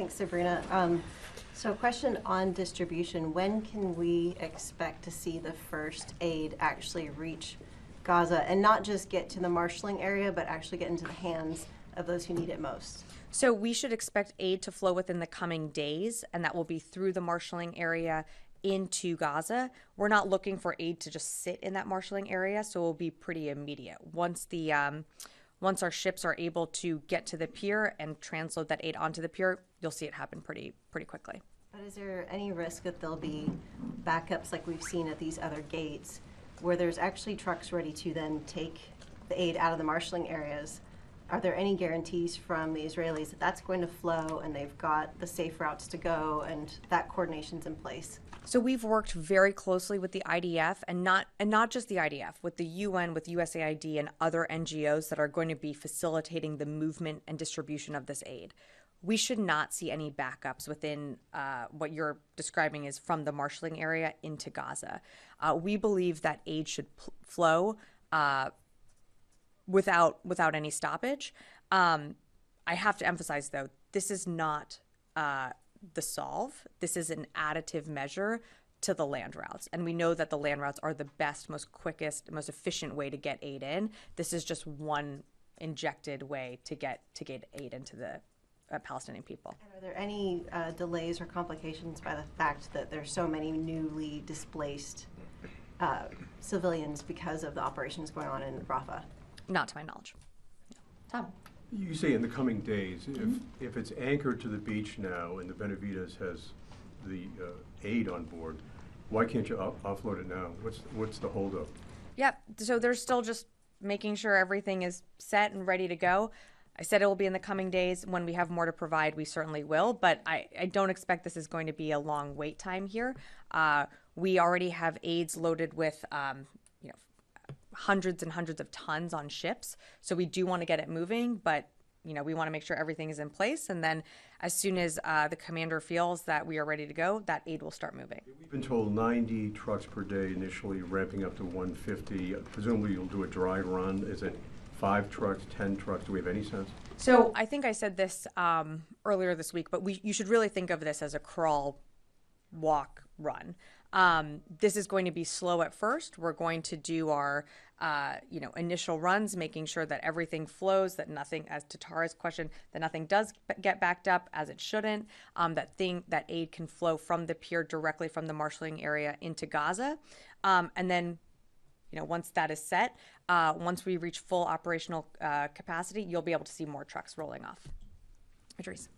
Thanks, Sabrina. So a question on distribution. When can we expect to see the first aid actually reach Gaza and not just get to the marshaling area, but actually get into the hands of those who need it most? So we should expect aid to flow within the coming days, and that will be through the marshaling area into Gaza. We're not looking for aid to just sit in that marshaling area, so it will be pretty immediate. Once our ships are able to get to the pier and transload that aid onto the pier, you'll see it happen pretty quickly. But is there any risk that there'll be backups like we've seen at these other gates where there's actually trucks ready to then take the aid out of the marshaling areas? Are there any guarantees from the Israelis that that's going to flow and they've got the safe routes to go and that coordination's in place? So we've worked very closely with the IDF and not just the IDF, with the UN, with USAID and other NGOs that are going to be facilitating the movement and distribution of this aid. We should not see any backups within what you're describing is from the marshaling area into Gaza. We believe that aid should flow without any stoppage. I have to emphasize, though, this is not the solve. This is an additive measure to the land routes. And we know that the land routes are the best, most quickest, most efficient way to get aid in. This is just one injected way to get aid into the Palestinian people. And are there any delays or complications by the fact that there's so many newly displaced civilians because of the operations going on in Rafah? Not to my knowledge. Tom? You say in the coming days, if it's anchored to the beach now and the Benavides has the aid on board, why can't you offload it now? What's the holdup? Yep. So they're still just making sure everything is set and ready to go. I said it will be in the coming days. When we have more to provide, we certainly will. But I don't expect this is going to be a long wait time here. We already have aids loaded with hundreds and hundreds of tons on ships. So we do want to get it moving, but we want to make sure everything is in place. And then as soon as the commander feels that we are ready to go, that aid will start moving. We've been told 90 trucks per day initially, ramping up to 150. Presumably you'll do a dry run. Is it 5 trucks, 10 trucks? Do we have any sense? So I think I said this earlier this week, but you should really think of this as a crawl, walk, run. This is going to be slow at first. We're going to do our, initial runs, making sure that everything flows, that nothing, as to Tara's question, that nothing does get backed up as it shouldn't, that aid can flow from the pier directly from the marshaling area into Gaza. And then, once that is set, once we reach full operational capacity, you'll be able to see more trucks rolling off. Idris.